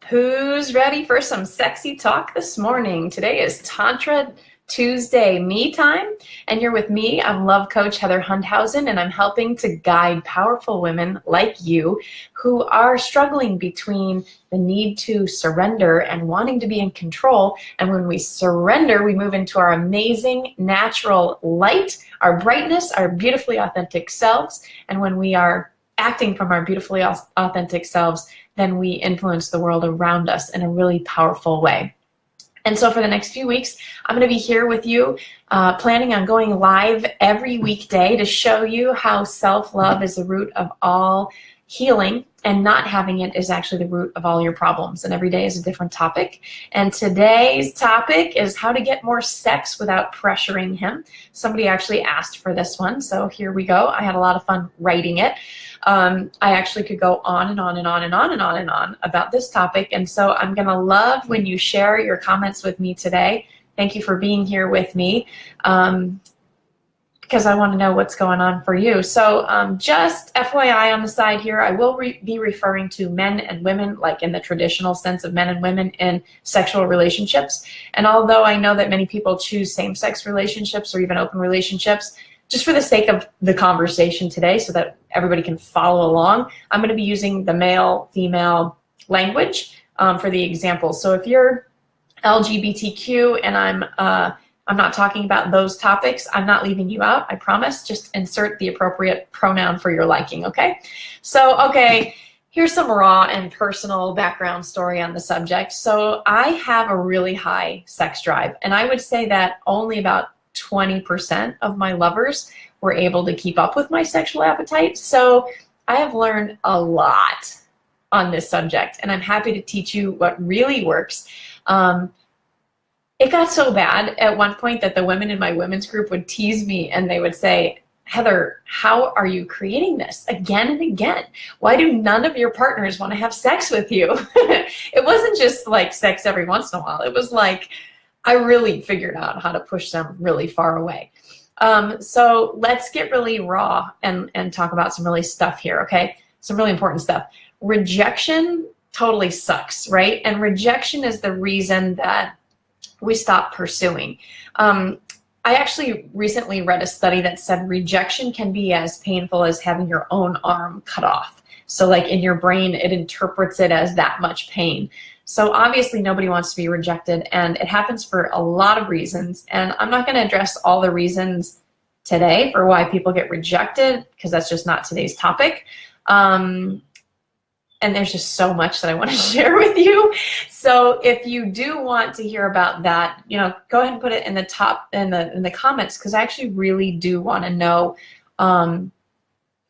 Who's ready for some sexy talk this morning? Today is Tantra Tuesday me time, and you're with me. I'm love coach Heather Hundhausen, and I'm helping to guide powerful women like you who are struggling between the need to surrender and wanting to be in control. And when we surrender, we move into our amazing natural light, our brightness, our beautifully authentic selves. And when we are acting from our beautifully authentic selves, then we influence the world around us in a really powerful way. And so for the next few weeks, I'm going to be here with you, planning on going live every weekday to show you how self-love is the root of all healing, and not having it is actually the root of all your problems. And every day is a different topic. And today's topic is how to get more sex without pressuring him. Somebody actually asked for this one, so here we go. I had a lot of fun writing it. I actually could go on and on and on and on and on and on about this topic. And so I'm going to love when you share your comments with me today. Thank you for being here with me, because I want to know what's going on for you. So just FYI on the side here, I will be referring to men and women, like in the traditional sense of men and women in sexual relationships. And although I know that many people choose same-sex relationships or even open relationships, just for the sake of the conversation today so that everybody can follow along, I'm going to be using the male-female language for the example. So if you're LGBTQ and I'm not talking about those topics, I'm not leaving you out, I promise. Just insert the appropriate pronoun for your liking, okay? So, okay, here's some raw and personal background story on the subject. So I have a really high sex drive, and I would say that only about 20% of my lovers were able to keep up with my sexual appetite. So I have learned a lot on this subject, and I'm happy to teach you what really works. It got so bad at one point that the women in my women's group would tease me, and they would say, Heather, how are you creating this again and again? Why do none of your partners want to have sex with you? It wasn't just like sex every once in a while. It was like, I really figured out how to push them really far away. So let's get really raw and talk about some really stuff here, okay? Some really important stuff. Rejection totally sucks, right? And rejection is the reason that we stop pursuing. I actually recently read a study that said rejection can be as painful as having your own arm cut off. So like in your brain, it interprets it as that much pain. So obviously nobody wants to be rejected, and it happens for a lot of reasons. And I'm not going to address all the reasons today for why people get rejected, because that's just not today's topic. And there's just so much that I want to share with you. So if you do want to hear about that, you know, go ahead and put it in the top in the comments, because I actually really do want to know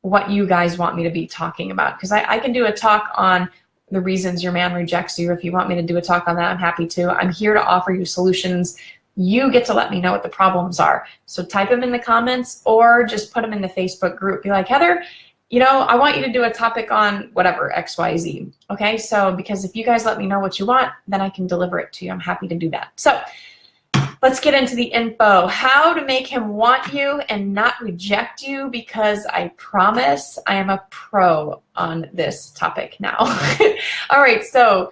what you guys want me to be talking about. Because I can do a talk on the reasons your man rejects you. If you want me to do a talk on that, I'm happy to. I'm here to offer you solutions. You get to let me know what the problems are. So type them in the comments or just put them in the Facebook group. Be like, Heather, you know, I want you to do a topic on whatever, XYZ. Okay, so because if you guys let me know what you want, then I can deliver it to you. I'm happy to do that. So let's get into the info. How to make him want you and not reject you, because I promise I am a pro on this topic now. All right, so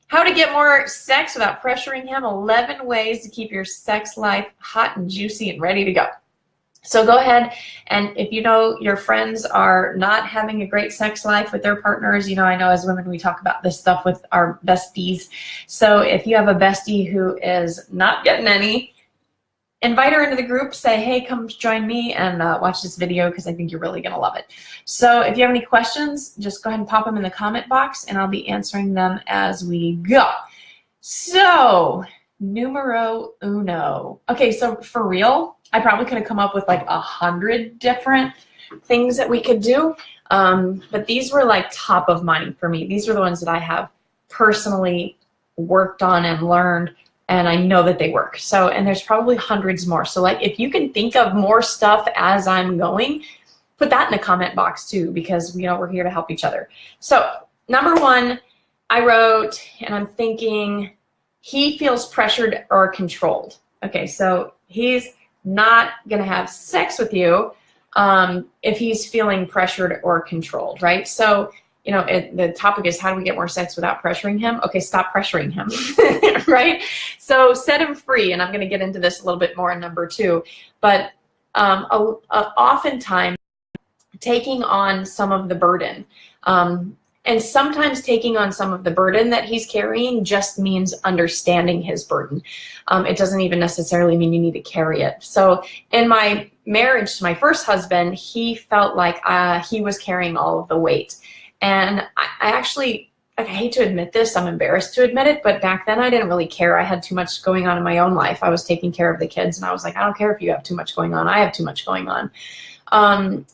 how to get more sex without pressuring him. 11 ways to keep your sex life hot and juicy and ready to go. So go ahead, and if you know your friends are not having a great sex life with their partners, you know, I know as women we talk about this stuff with our besties. So if you have a bestie who is not getting any, invite her into the group, say, hey, come join me and watch this video, because I think you're really gonna love it. So if you have any questions, just go ahead and pop them in the comment box, and I'll be answering them as we go. So, numero uno. Okay, so for real, I probably could have come up with like 100 different things that we could do, but these were like top of mind for me. These are the ones that I have personally worked on and learned, and I know that they work. So, and there's probably hundreds more. So like if you can think of more stuff as I'm going, put that in the comment box too, because, you know, we're here to help each other. So number one, I wrote, and I'm thinking, he feels pressured or controlled. Okay, so he's not gonna have sex with you if he's feeling pressured or controlled, right? So you know, the topic is how do we get more sex without pressuring him? Okay, stop pressuring him, right? So set him free, and I'm going to get into this a little bit more in number 2. But oftentimes taking on some of the burden, and sometimes taking on some of the burden that he's carrying just means understanding his burden. It doesn't even necessarily mean you need to carry it. So in my marriage to my first husband, he felt like he was carrying all of the weight. And I actually, I hate to admit this, I'm embarrassed to admit it, but back then I didn't really care. I had too much going on in my own life. I was taking care of the kids, and I was like, I don't care if you have too much going on. I have too much going on. And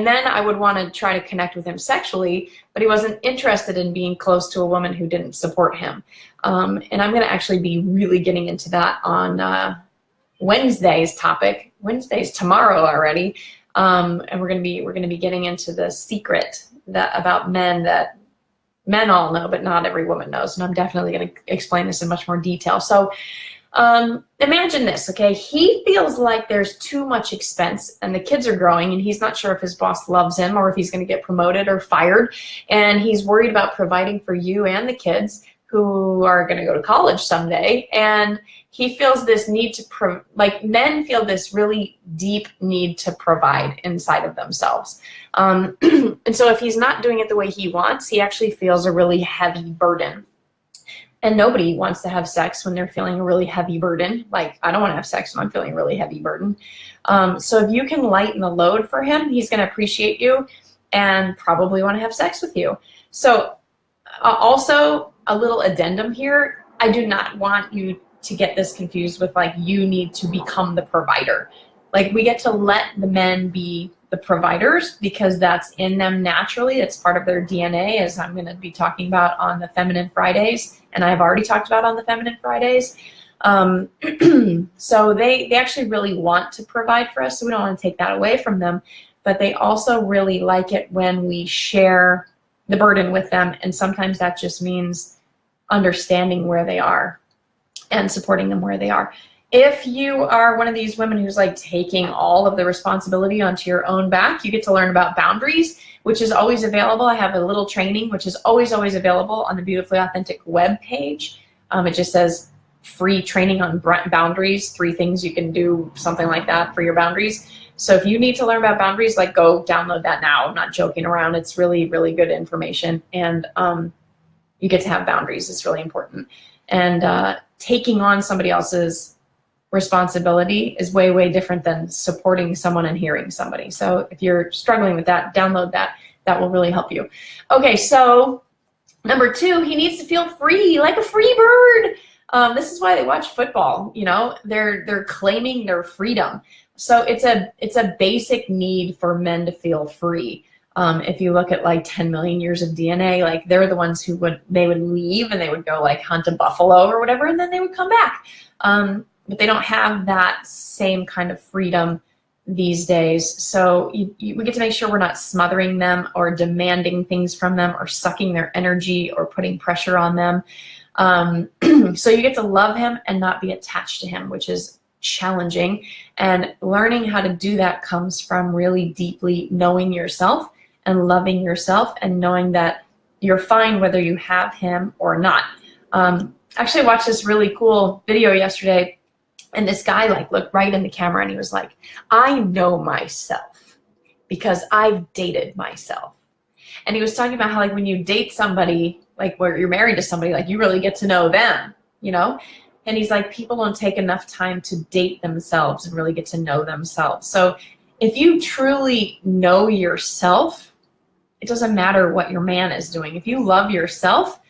then I would want to try to connect with him sexually, but he wasn't interested in being close to a woman who didn't support him. And I'm going to actually be really getting into that on Wednesday's topic. Wednesday's tomorrow already. And we're going to be getting into the secret about men that men all know, but not every woman knows. And I'm definitely going to explain this in much more detail. So imagine this, okay? He feels like there's too much expense, and the kids are growing, and he's not sure if his boss loves him or if he's going to get promoted or fired. And he's worried about providing for you and the kids who are going to go to college someday. And he feels this need to, like men feel this really deep need to provide inside of themselves. And so if he's not doing it the way he wants, he actually feels a really heavy burden. And nobody wants to have sex when they're feeling a really heavy burden. Like, I don't want to have sex when I'm feeling a really heavy burden. So if you can lighten the load for him, he's going to appreciate you and probably want to have sex with you. So also a little addendum here. I do not want you to get this confused with like, you need to become the provider. Like, we get to let the men be the providers because that's in them naturally. It's part of their DNA, as I'm going to be talking about on the Feminine Fridays, and I've already talked about on the Feminine Fridays. So they actually really want to provide for us, so we don't want to take that away from them, but they also really like it when we share the burden with them, and sometimes that just means understanding where they are and supporting them where they are. If you are one of these women who's like taking all of the responsibility onto your own back, you get to learn about boundaries, which is always available. I have a little training, which is always available on the Beautifully Authentic web page. It just says free training on boundaries, 3 things you can do, something like that for your boundaries. So if you need to learn about boundaries, like, go download that now. I'm not joking around. It's really, really good information. And you get to have boundaries. It's really important. And taking on somebody else's responsibility is way, way different than supporting someone and hearing somebody. So if you're struggling with that, download that. That will really help you. Okay, so number 2, he needs to feel free, like a free bird. This is why they watch football. You know, they're claiming their freedom. So it's a basic need for men to feel free. If you look at like 10 million years of DNA, like they're the ones who would leave and they would go like hunt a buffalo or whatever, and then they would come back. But they don't have that same kind of freedom these days. So we get to make sure we're not smothering them or demanding things from them or sucking their energy or putting pressure on them. So you get to love him and not be attached to him, which is challenging. And learning how to do that comes from really deeply knowing yourself and loving yourself and knowing that you're fine whether you have him or not. Actually, I watched this really cool video yesterday, and this guy like looked right in the camera and he was like, I know myself because I've dated myself. And he was talking about how like when you date somebody, like where you're married to somebody, like you really get to know them, you know? And he's like, people don't take enough time to date themselves and really get to know themselves. So if you truly know yourself, it doesn't matter what your man is doing. If you love yourself,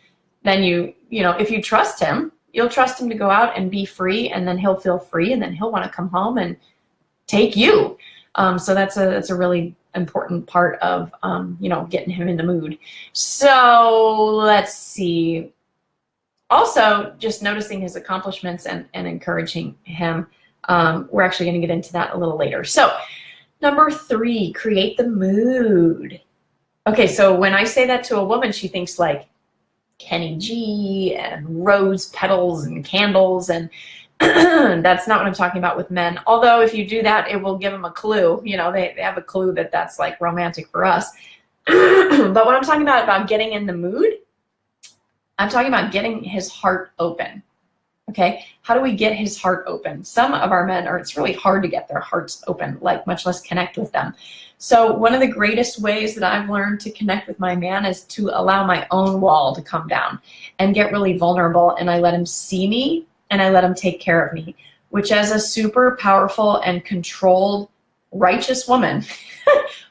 then you know, if you trust him, you'll trust him to go out and be free, and then he'll feel free, and then he'll want to come home and take you. So that's a really important part of, you know, getting him in the mood. So let's see. Also, just noticing his accomplishments and encouraging him. We're actually going to get into that a little later. So number 3, create the mood. Okay, so when I say that to a woman, she thinks like Kenny G and rose petals and candles, and that's not what I'm talking about with men. Although if you do that, it will give them a clue. You know, they have a clue that that's like romantic for us. But when I'm talking about getting in the mood, I'm talking about getting his heart open. Okay, how do we get his heart open? Some of our men, or it's really hard to get their hearts open, like much less connect with them. So one of the greatest ways that I've learned to connect with my man is to allow my own wall to come down and get really vulnerable, and I let him see me and I let him take care of me, which as a super powerful and controlled, righteous woman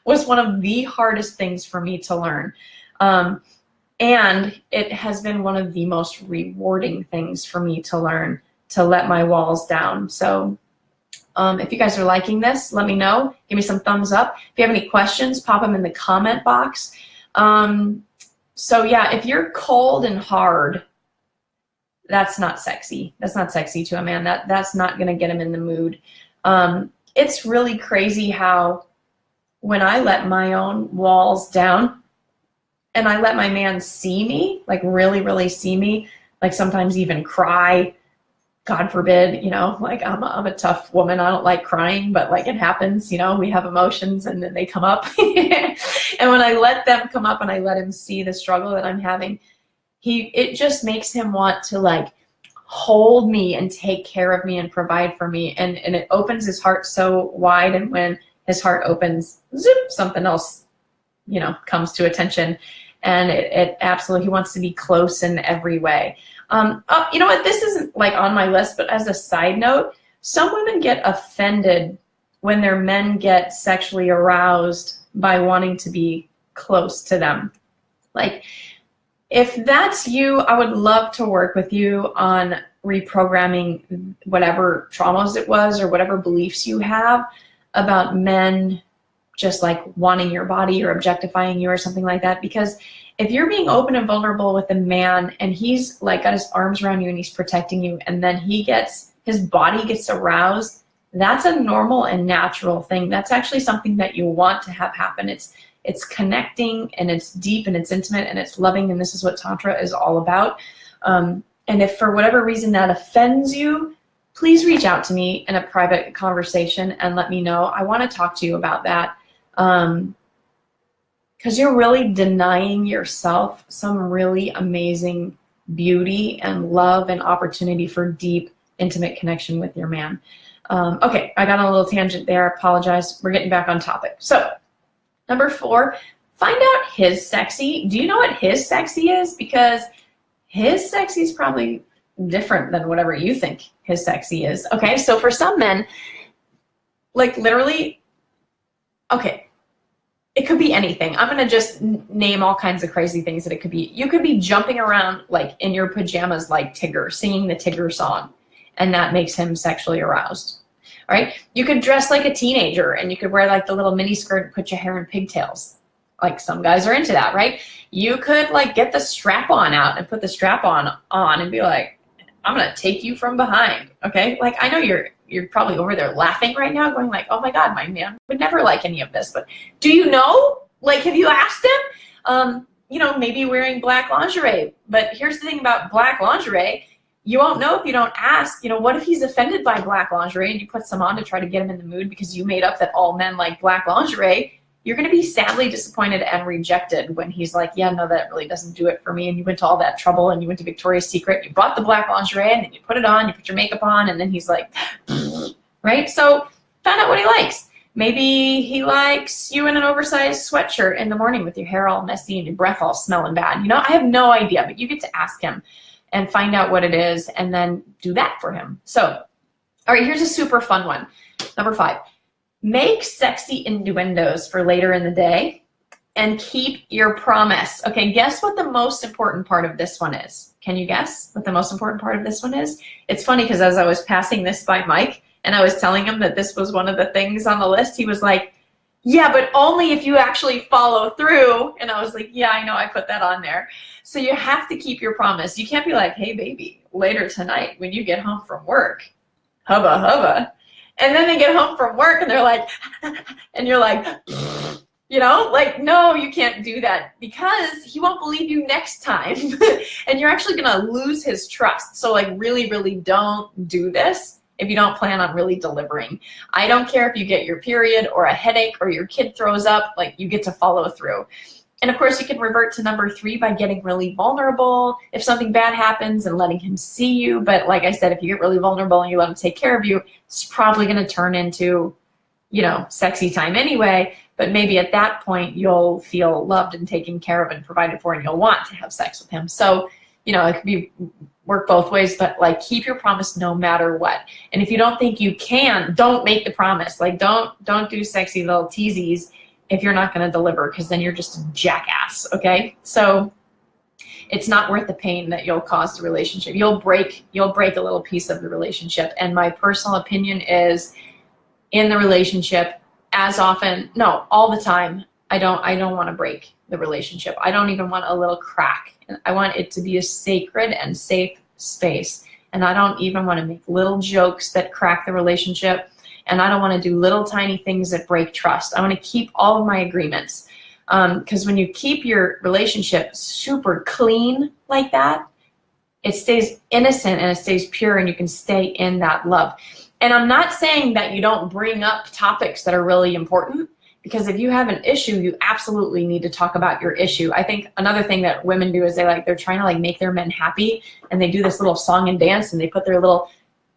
was one of the hardest things for me to learn. And it has been one of the most rewarding things for me to learn, to let my walls down. So if you guys are liking this, let me know. Give me some thumbs up. If you have any questions, pop them in the comment box. So yeah, if you're cold and hard, that's not sexy. That's not sexy to a man. That's not going to get him in the mood. It's really crazy how when I let my own walls down, and I let my man see me, like really, really see me, like sometimes even cry, God forbid, you know, like I'm a tough woman. I don't like crying, but like it happens, you know, we have emotions and then they come up. And when I let them come up and I let him see the struggle that I'm having, it just makes him want to like hold me and take care of me and provide for me. And it opens his heart so wide. And when his heart opens, zoop, something else, you know, comes to attention. And it absolutely, he wants to be close in every way. Oh, you know what, this isn't like on my list, but as a side note, some women get offended when their men get sexually aroused by wanting to be close to them. Like, if that's you, I would love to work with you on reprogramming whatever traumas it was or whatever beliefs you have about men just like wanting your body or objectifying you or something like that. Because if you're being open and vulnerable with a man and he's like got his arms around you and he's protecting you, and then his body gets aroused, that's a normal and natural thing. That's actually something that you want to have happen. It's connecting and it's deep and it's intimate and it's loving, and this is what Tantra is all about. And if for whatever reason that offends you, please reach out to me in a private conversation and let me know. I want to talk to you about that. Because you're really denying yourself some really amazing beauty and love and opportunity for deep, intimate connection with your man. Okay, I got on a little tangent there. I apologize. We're getting back on topic. So, number 4, find out his sexy. Do you know what his sexy is? Because his sexy is probably different than whatever you think his sexy is. Okay, so for some men, like literally, okay, it could be anything. I'm going to just name all kinds of crazy things that it could be. You could be jumping around like in your pajamas like Tigger, singing the Tigger song, and that makes him sexually aroused. All right? You could dress like a teenager, and you could wear like the little mini skirt and put your hair in pigtails. Like some guys are into that, right? You could like get the strap-on out and put the strap-on and be like, I'm going to take you from behind, okay? Like, I know you're probably over there laughing right now going like, oh my God, my man would never like any of this. But do you know? Like, have you asked him? You know, maybe wearing black lingerie. But here's the thing about black lingerie. You won't know if you don't ask. You know, what if he's offended by black lingerie and you put some on to try to get him in the mood because you made up that all men like black lingerie? You're going to be sadly disappointed and rejected when he's like, yeah, no, that really doesn't do it for me. And you went to all that trouble and you went to Victoria's Secret, you bought the black lingerie and then you put it on, you put your makeup on, and then he's like, right? So find out what he likes. Maybe he likes you in an oversized sweatshirt in the morning with your hair all messy and your breath all smelling bad. You know, I have no idea, but you get to ask him and find out what it is and then do that for him. So, all right, here's a super fun one. Number 5. Make sexy innuendos for later in the day and keep your promise. Okay, guess what the most important part of this one is? Can you guess what the most important part of this one is? It's funny because as I was passing this by Mike and I was telling him that this was one of the things on the list, he was like, yeah, but only if you actually follow through. And I was like, yeah, I know, I put that on there. So you have to keep your promise. You can't be like, hey, baby, later tonight when you get home from work, hubba, hubba. And then they get home from work and they're like, and you're like, you know, like, no, you can't do that because he won't believe you next time. And you're actually going to lose his trust. So like really, really don't do this if you don't plan on really delivering. I don't care if you get your period or a headache or your kid throws up, like you get to follow through. And of course, you can revert to number 3 by getting really vulnerable if something bad happens and letting him see you. But like I said, if you get really vulnerable and you let him take care of you, it's probably going to turn into, you know, sexy time anyway. But maybe at that point, you'll feel loved and taken care of and provided for, and you'll want to have sex with him. So, you know, it could work both ways, but like keep your promise no matter what. And if you don't think you can, don't make the promise. Like don't do sexy little teasies if you're not going to deliver, because then you're just a jackass, okay? So it's not worth the pain that you'll cause the relationship. You'll break a little piece of the relationship. And my personal opinion is, in the relationship, as often, no, all the time, I don't want to break the relationship. I don't even want a little crack. I want it to be a sacred and safe space. And I don't even want to make little jokes that crack the relationship. And I don't want to do little tiny things that break trust. I want to keep all of my agreements. Because when you keep your relationship super clean like that, it stays innocent and it stays pure, and you can stay in that love. And I'm not saying that you don't bring up topics that are really important, because if you have an issue, you absolutely need to talk about your issue. I think another thing that women do is they're trying to like make their men happy, and they do this little song and dance, and they put their little,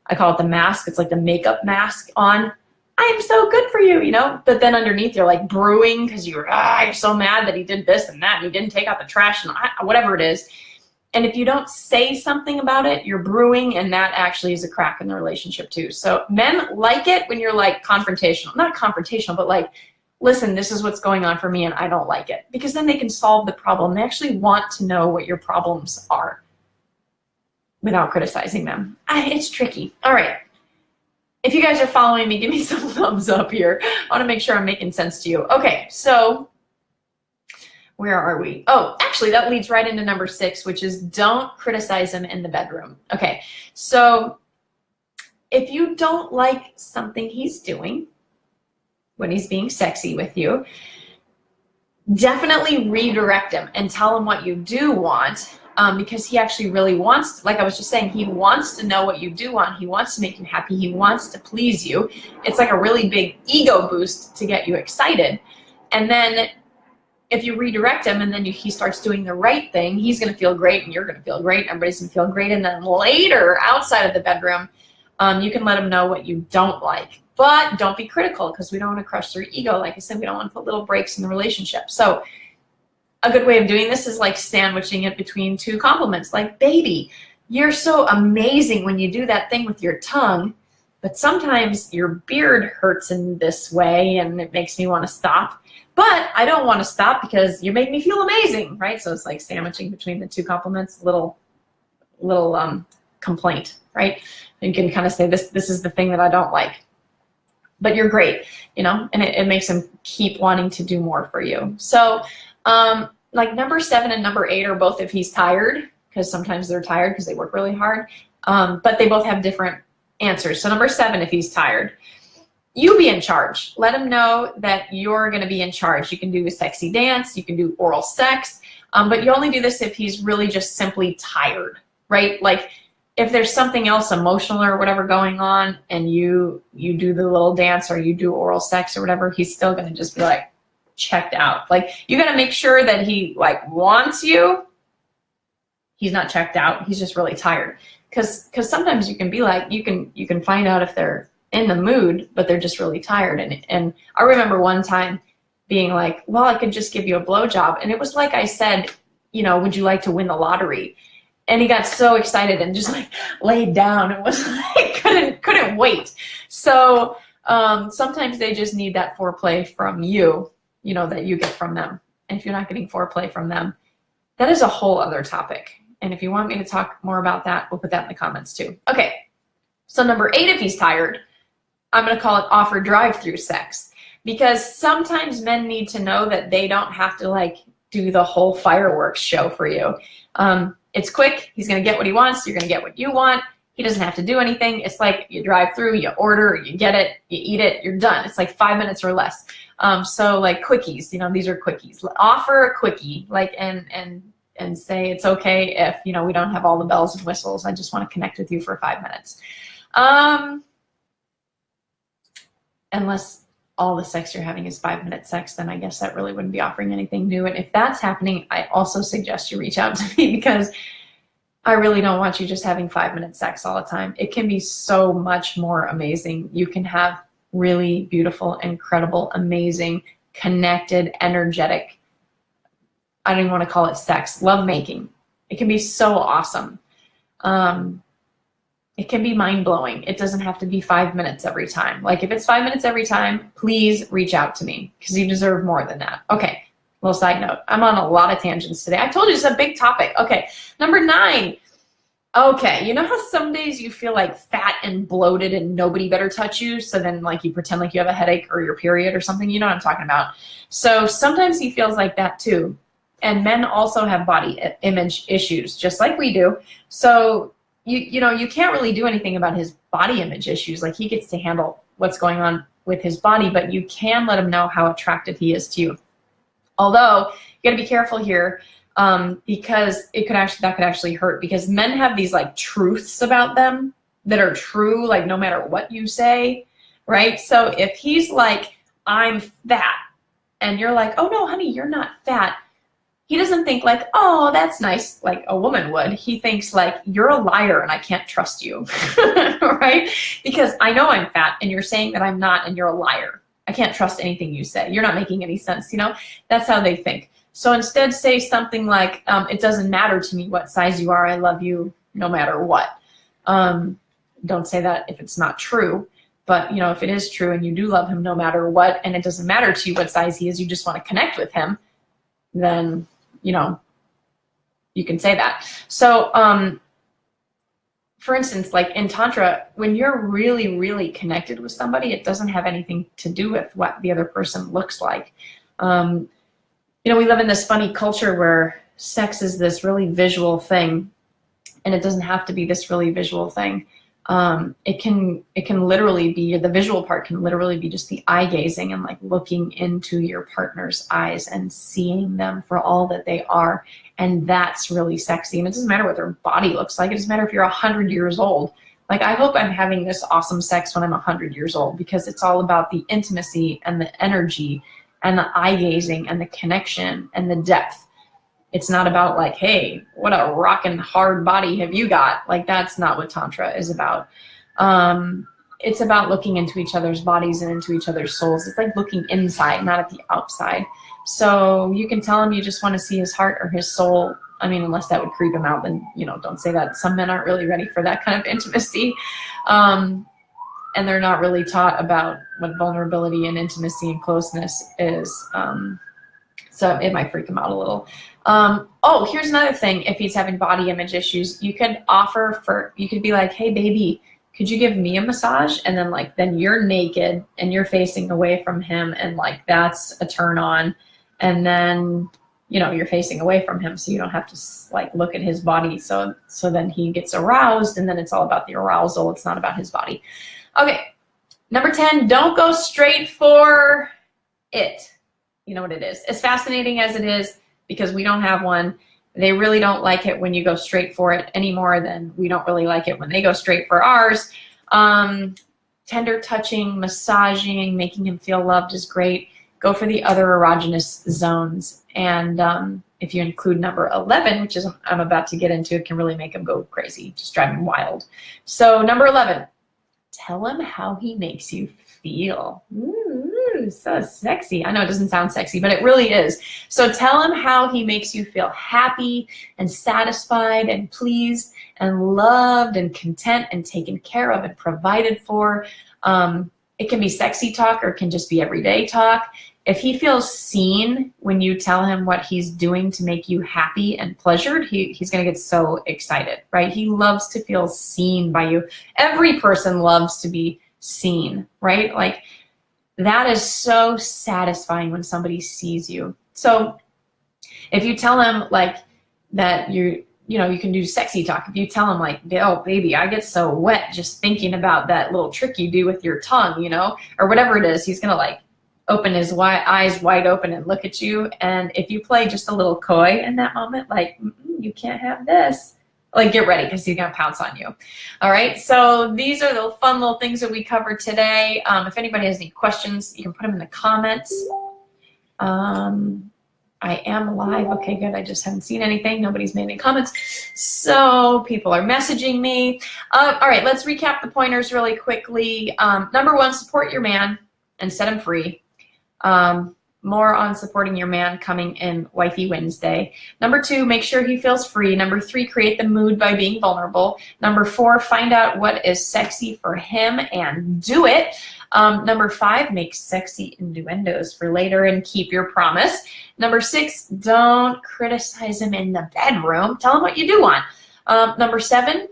I call it the mask. It's like the makeup mask on. I am so good for you, you know? But then underneath you're like brewing because you're so mad that he did this and that, and he didn't take out the trash and whatever it is. And if you don't say something about it, you're brewing, and that actually is a crack in the relationship too. So men like it when you're like confrontational, not confrontational, but like, listen, this is what's going on for me and I don't like it. Because then they can solve the problem. They actually want to know what your problems are without criticizing them. It's tricky. All right. If you guys are following me, give me some thumbs up here. I want to make sure I'm making sense to you. Okay, so where are we? Oh, actually, that leads right into number 6, which is don't criticize him in the bedroom. Okay, so if you don't like something he's doing when he's being sexy with you, definitely redirect him and tell him what you do want. Because he actually really wants, like I was just saying, he wants to know what you do want. He wants to make you happy. He wants to please you. It's like a really big ego boost to get you excited. And then if you redirect him and then he starts doing the right thing, he's going to feel great and you're going to feel great. Everybody's going to feel great. And then later, outside of the bedroom, you can let him know what you don't like. But don't be critical, because we don't want to crush their ego. Like I said, we don't want to put little breaks in the relationship. So a good way of doing this is like sandwiching it between 2 compliments. Like, baby, you're so amazing when you do that thing with your tongue, but sometimes your beard hurts in this way and it makes me want to stop. But I don't want to stop because you make me feel amazing, right? So it's like sandwiching between the 2 compliments, little complaint, right? You can kind of say, this is the thing that I don't like, but you're great, you know, and it makes them keep wanting to do more for you. So like number 7 and number 8 are both if he's tired, because sometimes they're tired because they work really hard, but they both have different answers. So number 7, if he's tired, you be in charge. Let him know that you're going to be in charge. You can do a sexy dance, you can do oral sex, but you only do this if he's really just simply tired, right? Like if there's something else emotional or whatever going on, and you do the little dance or you do oral sex or whatever, he's still going to just be like checked out. Like you got to make sure that he like wants you. He's not checked out. He's just really tired. Because sometimes you can be like, you can find out if they're in the mood, but they're just really tired. And I remember one time being like, well, I could just give you a blowjob. And it was like I said, you know, would you like to win the lottery? And he got so excited and just like laid down and was like, couldn't wait. So sometimes they just need that foreplay from you, you know, that you get from them. And if you're not getting foreplay from them, that is a whole other topic. And if you want me to talk more about that, we'll put that in the comments too. Okay, so number 8, if he's tired, I'm going to call it offer drive-through sex. Because sometimes men need to know that they don't have to like do the whole fireworks show for you. It's quick. He's going to get what he wants. You're going to get what you want. He doesn't have to do anything. It's like you drive through, you order, you get it, you eat it, you're done. It's like 5 minutes or less. So like quickies, you know, these are quickies. Offer a quickie, like, and say it's okay if, you know, we don't have all the bells and whistles. I just want to connect with you for 5 minutes. Unless all the sex you're having is 5-minute sex, then I guess that really wouldn't be offering anything new. And if that's happening, I also suggest you reach out to me, because I really don't want you just having 5-minute sex all the time. It can be so much more amazing. You can have really beautiful, incredible, amazing, connected, energetic, I don't even want to call it sex, lovemaking. It can be so awesome. It can be mind-blowing. It doesn't have to be 5 minutes every time. Like if it's 5 minutes every time, please reach out to me, because you deserve more than that. Okay, little side note. I'm on a lot of tangents today. I told you it's a big topic. Okay, number 9. Okay, you know how some days you feel like fat and bloated and nobody better touch you, so then like you pretend like you have a headache or your period or something? You know what I'm talking about. So sometimes he feels like that too. And men also have body image issues, just like we do. So you know, you can't really do anything about his body image issues. Like he gets to handle what's going on with his body, but you can let him know how attractive he is to you. Although you got to be careful here, because that could actually hurt, because men have these like truths about them that are true, like no matter what you say, right? So if he's like, I'm fat, and you're like, oh no, honey, you're not fat. He doesn't think like, oh, that's nice, like a woman would. He thinks like, you're a liar and I can't trust you, right? Because I know I'm fat and you're saying that I'm not, and you're a liar. I can't trust anything you say. You're not making any sense, you know? That's how they think. So instead say something like, it doesn't matter to me what size you are. I love you no matter what. Don't say that if it's not true. But, you know, if it is true and you do love him no matter what, and it doesn't matter to you what size he is, you just want to connect with him, then, you know, you can say that. So, for instance, like in Tantra, when you're really, really connected with somebody, it doesn't have anything to do with what the other person looks like. You know, we live in this funny culture where sex is this really visual thing, and it doesn't have to be this really visual thing. It can literally be, the visual part can literally be just the eye gazing and like looking into your partner's eyes and seeing them for all that they are. And that's really sexy. And it doesn't matter what their body looks like. It doesn't matter if you're 100 years old. Like, I hope I'm having this awesome sex when I'm 100 years old, because it's all about the intimacy and the energy and the eye gazing and the connection and the depth. It's not about like, hey, what a rockin' hard body have you got? Like, that's not what Tantra is about. It's about looking into each other's bodies and into each other's souls. It's like looking inside, not at the outside. So you can tell him you just want to see his heart or his soul. I mean, unless that would creep him out, then, you know, don't say that. Some men aren't really ready for that kind of intimacy. And they're not really taught about what vulnerability and intimacy and closeness is. So it might freak him out a little. Oh, here's another thing. If he's having body image issues, you could you could be like, hey baby, could you give me a massage? And then you're naked and you're facing away from him, and like, that's a turn on. And then, you know, you're facing away from him, so you don't have to like look at his body. So then he gets aroused, and then it's all about the arousal. It's not about his body. Okay. Number 10, don't go straight for it. You know what it is. As fascinating as it is, because we don't have one, they really don't like it when you go straight for it any more than we don't really like it when they go straight for ours. Tender touching, massaging, making him feel loved is great. Go for the other erogenous zones. And if you include number 11, which is I'm about to get into, it can really make him go crazy, just drive him wild. So number 11, tell him how he makes you feel. Ooh, so sexy. I know it doesn't sound sexy, but it really is. So tell him how he makes you feel happy and satisfied and pleased and loved and content and taken care of and provided for. It can be sexy talk, or it can just be everyday talk. If he feels seen when you tell him what he's doing to make you happy and pleasured, he's going to get so excited, right? He loves to feel seen by you. Every person loves to be seen, right? Like, that is so satisfying when somebody sees you. So if you tell him like that you can do sexy talk. If you tell him like, oh baby, I get so wet just thinking about that little trick you do with your tongue, you know, or whatever it is, he's going to like open his eyes wide open and look at you. And if you play just a little coy in that moment, like, you can't have this. like get ready because he's gonna pounce on you. All right, so these are the fun little things that we covered today. If anybody has any questions, you can put them in the comments. I am live. Okay, good. I just haven't seen anything. Nobody's made any comments. So people are messaging me. All right, let's recap the pointers really quickly. Number 1, support your man and set him free. More on supporting your man coming in Wifey Wednesday. Number 2, make sure he feels free. Number 3, create the mood by being vulnerable. Number 4, find out what is sexy for him and do it. Number 5, make sexy innuendos for later and keep your promise. Number 6, don't criticize him in the bedroom. Tell him what you do want. Number 7,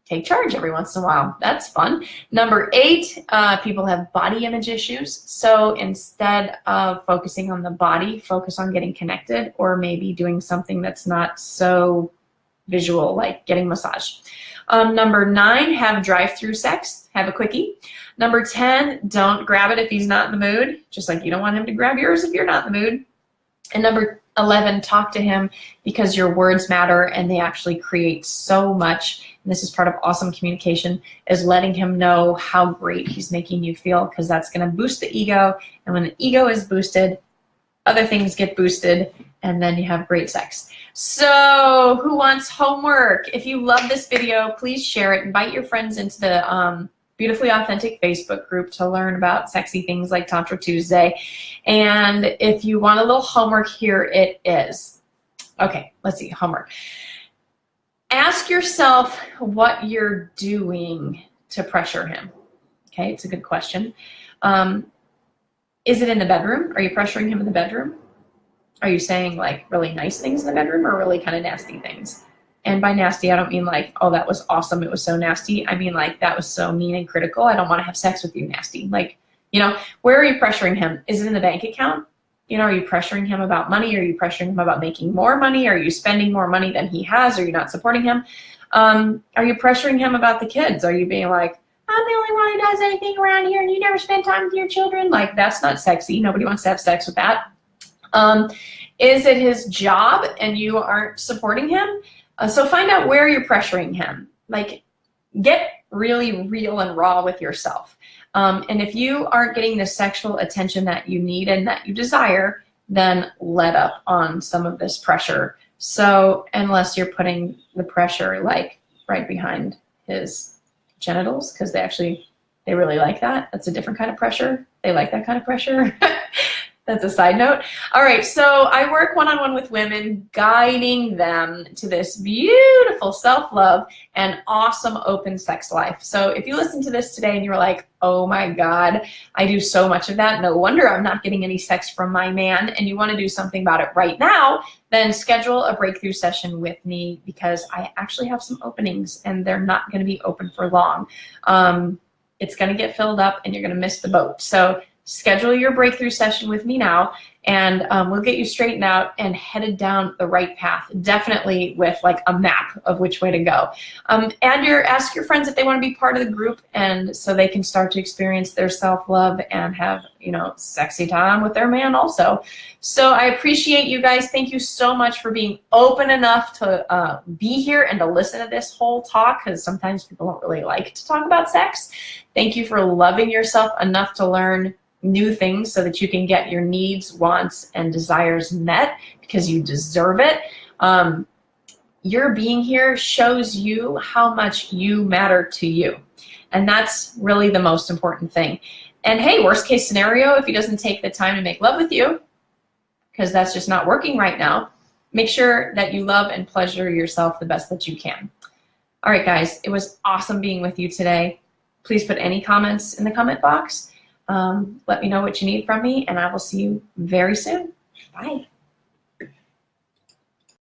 take charge every once in a while. That's fun. Number 8, people have body image issues. So instead of focusing on the body, focus on getting connected, or maybe doing something that's not so visual, like getting massage. Number 9, have drive-through sex. Have a quickie. Number 10, don't grab it if he's not in the mood, just like you don't want him to grab yours if you're not in the mood. And number 11, talk to him because your words matter and they actually create so much. And this is part of awesome communication, is letting him know how great he's making you feel, because that's going to boost the ego. And when the ego is boosted, other things get boosted, and then you have great sex. So who wants homework? If you love this video, please share it. Invite your friends into the Beautifully Authentic Facebook group to learn about sexy things like Tantra Tuesday. And if you want a little homework, here it is. Okay, let's see, homework. Ask yourself what you're doing to pressure him. Okay, it's a good question. Is it in the bedroom? Are you pressuring him in the bedroom? Are you saying like really nice things in the bedroom or really kind of nasty things? And by nasty, I don't mean like, oh, that was awesome, it was so nasty. I mean like, that was so mean and critical, I don't want to have sex with you, nasty. Like, you know, where are you pressuring him? Is it in the bank account? You know, are you pressuring him about money? Are you pressuring him about making more money? Are you spending more money than he has? Are you not supporting him? Are you pressuring him about the kids? Are you being like, I'm the only one who does anything around here and you never spend time with your children? Like, that's not sexy. Nobody wants to have sex with that. Is it his job and you aren't supporting him? So find out where you're pressuring him. Like, get really real and raw with yourself. And if you aren't getting the sexual attention that you need and that you desire, then let up on some of this pressure. So unless you're putting the pressure like right behind his genitals, because they really like that. That's a different kind of pressure. They like that kind of pressure. That's a side note. All right, so I work one-on-one with women, guiding them to this beautiful self-love and awesome open sex life. So if you listen to this today and you're like, oh my God, I do so much of that, no wonder I'm not getting any sex from my man, and you want to do something about it right now, then schedule a breakthrough session with me, because I actually have some openings and they're not going to be open for long. It's going to get filled up and you're going to miss the boat. So schedule your breakthrough session with me now, and we'll get you straightened out and headed down the right path, definitely with like a map of which way to go. Ask your friends if they want to be part of the group, and so they can start to experience their self-love and have, you know, sexy time with their man also. So I appreciate you guys. Thank you so much for being open enough to be here and to listen to this whole talk, because sometimes people don't really like to talk about sex. Thank you for loving yourself enough to learn new things so that you can get your needs, wants, and desires met, because you deserve it. Your being here shows you how much you matter to you, and that's really the most important thing. And hey, worst case scenario, if he doesn't take the time to make love with you, because that's just not working right now, make sure that you love and pleasure yourself the best that you can. All right, guys, it was awesome being with you today. Please put any comments in the comment box. Let me know what you need from me, and I will see you very soon. Bye.